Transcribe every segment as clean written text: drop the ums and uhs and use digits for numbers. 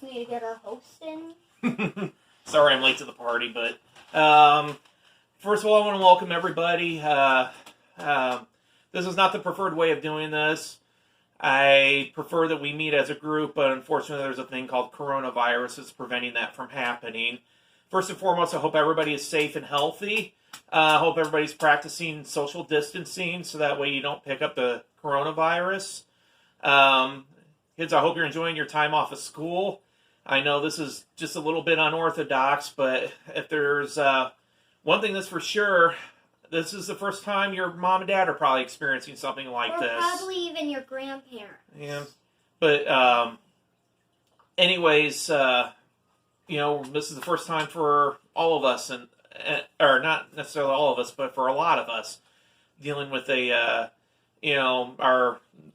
me to get our host in? Sorry I'm late to the party, but first of all, I want to welcome everybody. This is not the preferred way of doing this. I prefer that we meet as a group, but unfortunately there's a thing called coronavirus that's preventing that from happening. First and foremost, I hope everybody is safe and healthy. I hope everybody's practicing social distancing so that way you don't pick up the coronavirus. Kids, I hope you're enjoying your time off of school. I know this is just a little bit unorthodox, but if there's one thing that's for sure, this is the first time your mom and dad are probably experiencing something like this. Or probably even your grandparents. Yeah. But anyways, this is the first time for all of us, or not necessarily all of us, but for a lot of us, dealing with our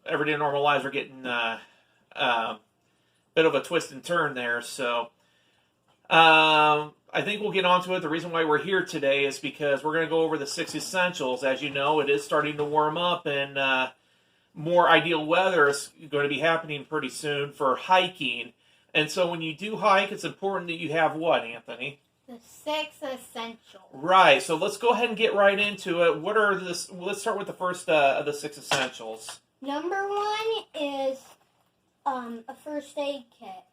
everyday normal lives are getting bit of a twist and turn there. So I think we'll get onto it. The reason why we're here today is because we're going to go over the 6 essentials. As you know, it is starting to warm up, and more ideal weather is going to be happening pretty soon for hiking. And so when you do hike, it's important that you have what, Anthony? The 6 essentials. Right. So let's go ahead and get right into it. Let's start with the first of the 6 essentials. Number 1 is a first aid kit.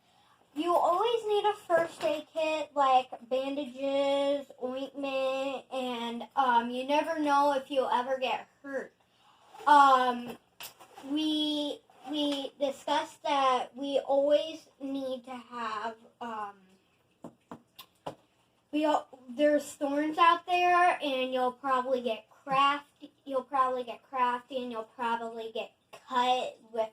You always need a first aid kit, like bandages, ointment, and you never know if you'll ever get hurt. We discussed that we always need to have there's thorns out there, and you'll probably get crafty, and you'll probably get cut with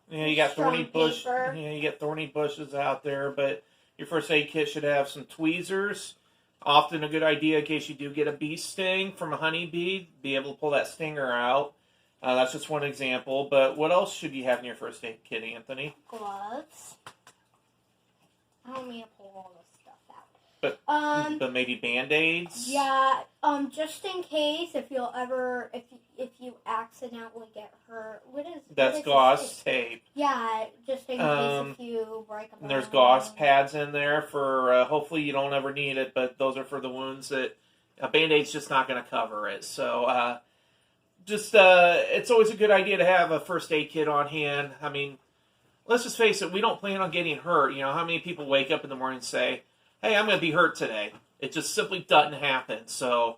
Yeah, you got thorny bush. paper. Yeah, you get thorny bushes out there, but your first aid kit should have some tweezers. Often a good idea in case you do get a bee sting from a honeybee, be able to pull that stinger out. That's just one example. But what else should you have in your first aid kit, Anthony? Gloves. I don't mean to pull all this stuff out. But maybe Band-Aids? Yeah. Just in case if you accidentally get hurt. That's gauze tape. Yeah, just in case if you break a bone. There's gauze pads in there for hopefully you don't ever need it, but those are for the wounds that a Band-Aid's just not going to cover it. So it's always a good idea to have a first aid kit on hand. I mean, let's just face it, we don't plan on getting hurt. You know, how many people wake up in the morning and say, hey, I'm going to be hurt today? It just simply doesn't happen. So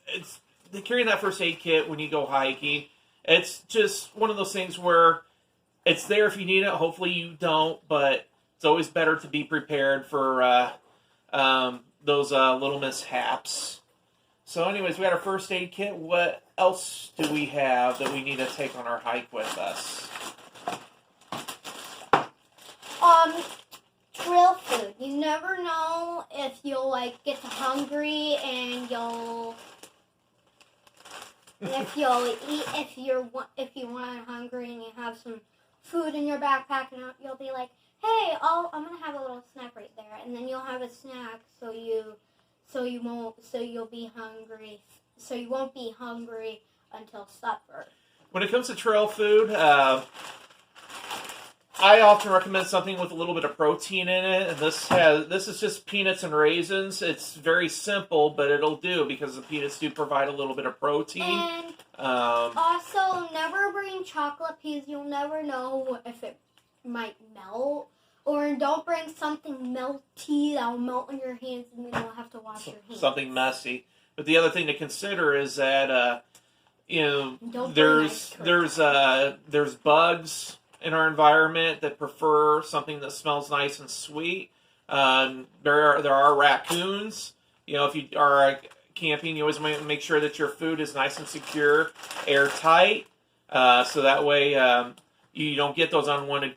it's carrying that first aid kit when you go hiking. It's just one of those things where it's there if you need it. Hopefully you don't, but it's always better to be prepared for those little mishaps. So anyways, we got our first aid kit. What else do we have that we need to take on our hike with us? Trail food. You never know if you'll get hungry and if you want hungry and you have some food in your backpack, and you'll be like, hey, I'm gonna have a little snack right there, and then you'll have a snack so you won't be hungry until supper. When it comes to trail food, I often recommend something with a little bit of protein in it, and this is just peanuts and raisins. It's very simple, but it'll do because the peanuts do provide a little bit of protein. And also, never bring chocolate because you'll never know if it might melt. Or don't bring something melty that'll melt on your hands, and then you'll have to wash your hands. Something messy. But the other thing to consider is that there's bugs in our environment that prefer something that smells nice and sweet. There are raccoons. If you are camping, you always make sure that your food is nice and secure, airtight, so that way you don't get those unwanted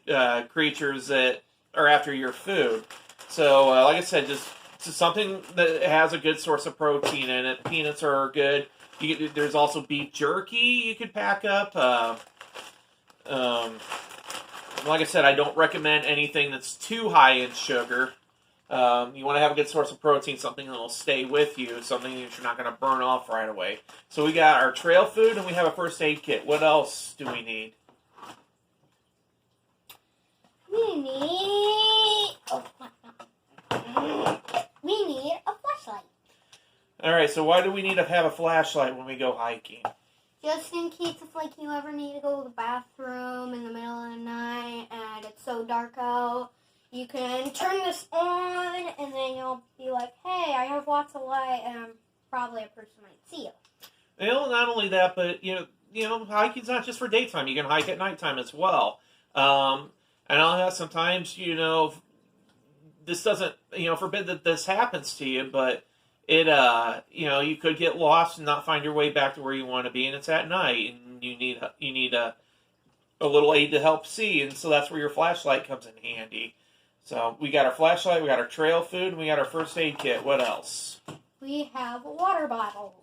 creatures that are after your food. So, like I said, just something that has a good source of protein in it. Peanuts are good. There's also beef jerky you could pack up. Like I said, I don't recommend anything that's too high in sugar. You want to have a good source of protein, something that will stay with you, something that you're not going to burn off right away. So we got our trail food and we have a first aid kit. What else do we need? We need. Oh, we need a flashlight. All right, so why do we need to have a flashlight when we go hiking? Just in case if like you ever need to go to the bathroom in the middle of the night and it's so dark out, you can turn this on and then you'll be like, hey, I have lots of light and probably a person might see you. Not only that, but hiking's not just for daytime. You can hike at nighttime as well. And I'll have sometimes, this doesn't, forbid that this happens to you, but it, you could get lost and not find your way back to where you want to be, and it's at night, and you need a little aid to help see, and so that's where your flashlight comes in handy. So we got our flashlight, we got our trail food, and we got our first aid kit. What else? We have a water bottle.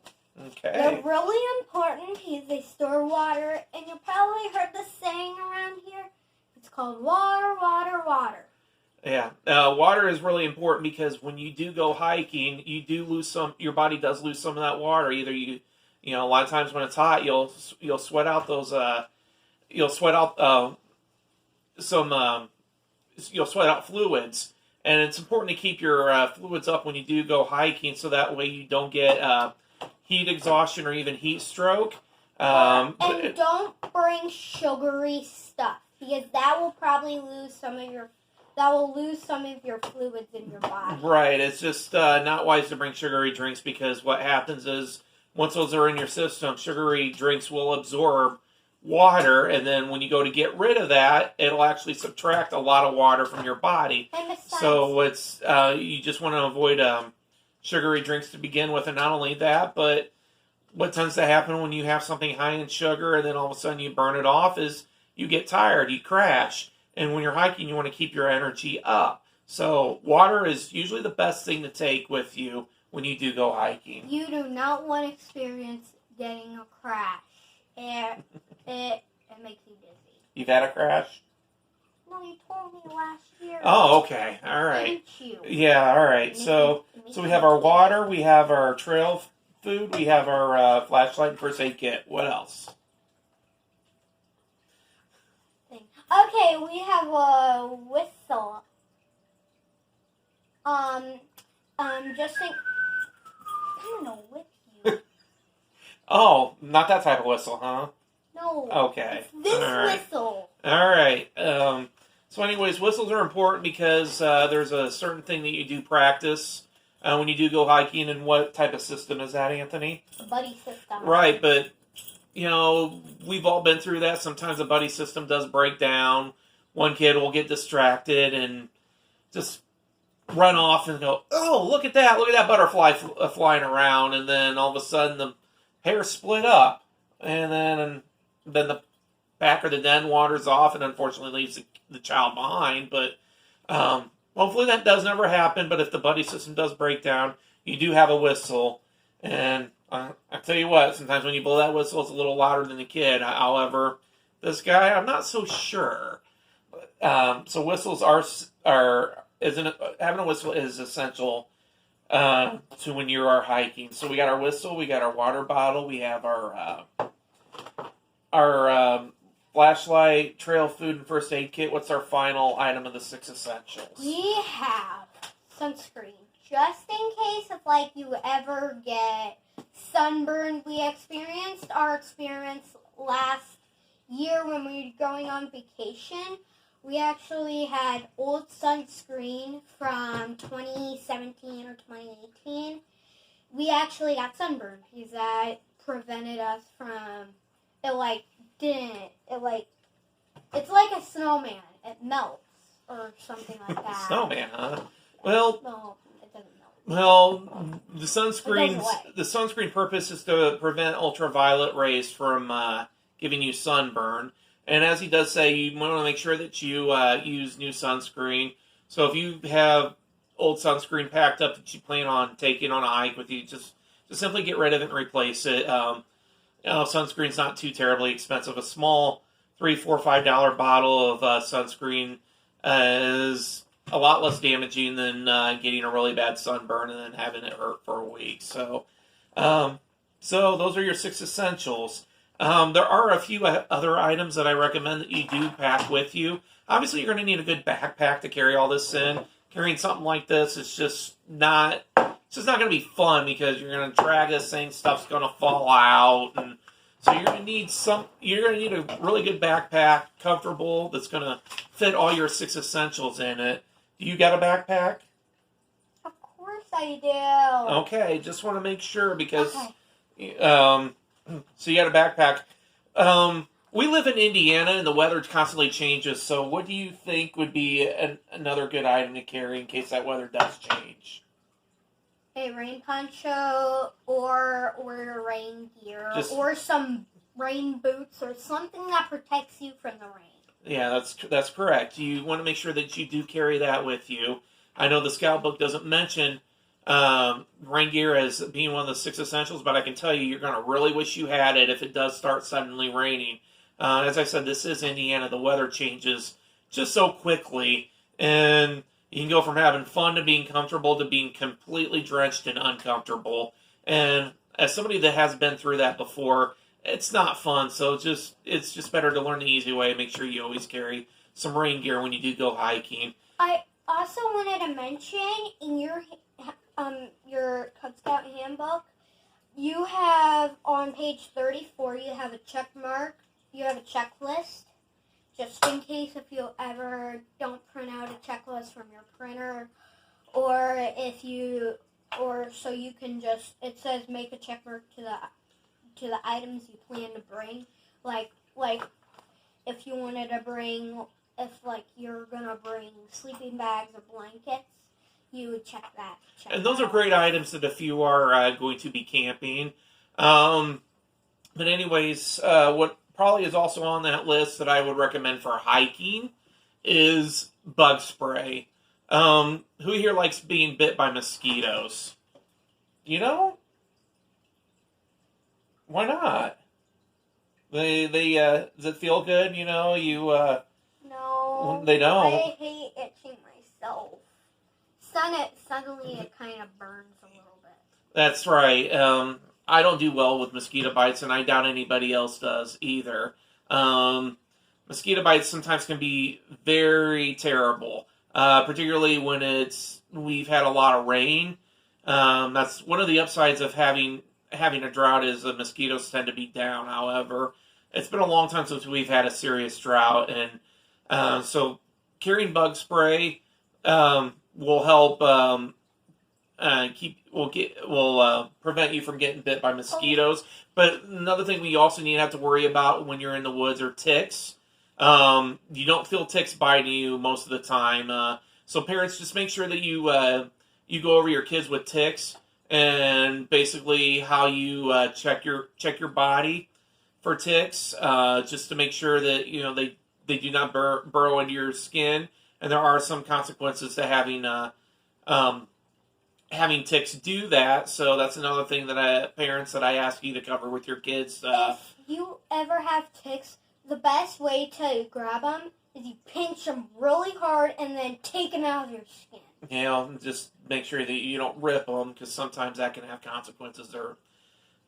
Okay. They're really important because they store water, and you've probably heard the saying around here. It's called water, water, water. Yeah, water is really important because when you do go hiking, you do lose your body does lose some of that water. Either a lot of times when it's hot, you'll sweat out those, you'll sweat out you'll sweat out fluids. And it's important to keep your fluids up when you do go hiking so that way you don't get heat exhaustion or even heat stroke. And don't bring sugary stuff because that will probably lose some of your fluids in your body. Right. It's just not wise to bring sugary drinks because what happens is once those are in your system, sugary drinks will absorb water, and then when you go to get rid of that, it'll actually subtract a lot of water from your body. And besides, so it's you just want to avoid sugary drinks to begin with, and not only that, but what tends to happen when you have something high in sugar and then all of a sudden you burn it off is you get tired, you crash. And when you're hiking, you want to keep your energy up. So water is usually the best thing to take with you when you do go hiking. You do not want to experience getting a crash. It makes you dizzy. You've had a crash? No, you told me last year. Oh, okay. All right. Didn't you? Yeah, all right. So we have our water, we have our trail food, we have our flashlight and first aid kit. What else? Okay, we have a whistle. Just think. I'm gonna whip you. Oh, not that type of whistle, huh? No. Okay. It's this whistle. All right. So anyways, whistles are important because there's a certain thing that you do practice when you do go hiking. And what type of system is that, Anthony? A buddy system. Right, but we've all been through that. Sometimes the buddy system does break down. One kid will get distracted and just run off and go, oh, look at that butterfly flying around. And then all of a sudden the hair split up. And then the back of the den wanders off and unfortunately leaves the child behind. But hopefully that does never happen. But if the buddy system does break down, you do have a whistle. And I tell you what, sometimes when you blow that whistle, it's a little louder than the kid. However, this guy, I'm not so sure. So whistles having a whistle is essential to when you are hiking. So we got our whistle, we got our water bottle, we have our flashlight, trail food, and first aid kit. What's our final item of the 6 essentials? We have sunscreen. Just in case if you ever get sunburned. We experienced our experience last year when we were going on vacation. We actually had old sunscreen from 2017 or 2018. We actually got sunburned because that prevented us from, it's like a snowman. It melts or something like that. Snowman, huh? Well, No, it doesn't melt. Well, the sunscreen purpose is to prevent ultraviolet rays from giving you sunburn. And as he does say, you want to make sure that you use new sunscreen. So if you have old sunscreen packed up that you plan on taking on a hike with you, just simply get rid of it and replace it. Sunscreen's not too terribly expensive. A small $3, $4, $5 bottle of sunscreen is a lot less damaging than getting a really bad sunburn and then having it hurt for a week. So those are your 6 essentials. There are a few other items that I recommend that you do pack with you. Obviously, you're going to need a good backpack to carry all this in. Carrying something like this is just not. It's just not going to be fun because you're going to drag this thing. Stuff's going to fall out, and so you're going to need some. You're going to need a really good backpack, comfortable, that's going to fit all your 6 essentials in it. Do you got a backpack? Of course I do. Okay, just want to make sure because. Okay. So you got a backpack. We live in Indiana and the weather constantly changes, so what do you think would be another good item to carry in case that weather does change? A rain poncho or rain gear or some rain boots or something that protects you from the rain. Yeah, that's correct. You want to make sure that you do carry that with you. I know the Scout book doesn't mention rain gear as being one of the 6 essentials, but I can tell you you're going to really wish you had it if it does start suddenly raining. As I said, this is Indiana. The weather changes just so quickly, and you can go from having fun to being comfortable to being completely drenched and uncomfortable. And as somebody that has been through that before, it's not fun, so it's just better to learn the easy way and make sure you always carry some rain gear when you do go hiking. I also wanted to mention in your Cub Scout handbook, you have on page 34, you have a check mark, you have a checklist, just in case if you ever don't print out a checklist from your printer, or so you can just, it says make a check mark to the items you plan to bring, like if you wanted to bring, if you're gonna bring sleeping bags or blankets, you would check that. And those are great items that if you are going to be camping. But anyways, what probably is also on that list that I would recommend for hiking is bug spray. Who here likes being bit by mosquitoes? You know? Why not? They does it feel good? You know, No. They don't. I hate itching myself. Suddenly it kind of burns a little bit. That's right. I don't do well with mosquito bites, and I doubt anybody else does either. Mosquito bites sometimes can be very terrible, particularly when we've had a lot of rain. That's one of the upsides of having a drought is the mosquitoes tend to be down. However, it's been a long time since we've had a serious drought, and so carrying bug spray will help prevent you from getting bit by mosquitoes. But another thing we also need to have to worry about when you're in the woods are ticks. You don't feel ticks biting you most of the time. So parents, just make sure that you go over your kids with ticks and basically how you check your body for ticks, just to make sure that they do not burrow into your skin. And there are some consequences to having ticks do that. So that's another thing that parents that I ask you to cover with your kids. If you ever have ticks, the best way to grab them is you pinch them really hard and then take them out of your skin. Just make sure that you don't rip them because sometimes that can have consequences.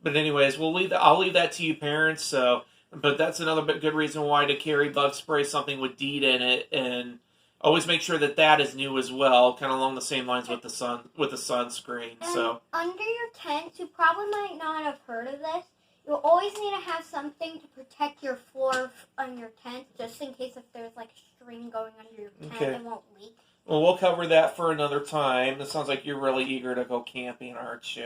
But anyways, I'll leave that to you, parents. So, but that's another good reason why to carry bug spray, something with DEET in it, and always make sure that is new as well, kind of along the same lines with the sunscreen. And so under your tent, you probably might not have heard of this. You'll always need to have something to protect your floor on your tent, just in case if there's a stream going under your tent, it won't leak. Well, we'll cover that for another time. It sounds like you're really eager to go camping, aren't you?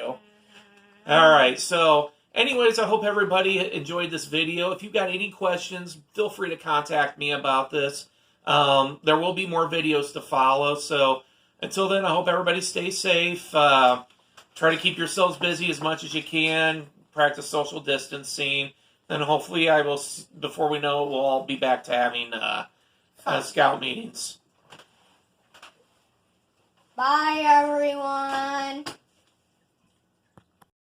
Mm-hmm. All right. So, anyways, I hope everybody enjoyed this video. If you've got any questions, feel free to contact me about this. There will be more videos to follow. So, until then, I hope everybody stays safe. Try to keep yourselves busy as much as you can. Practice social distancing. And hopefully, before we know it, we'll all be back to having scout meetings. Bye, everyone.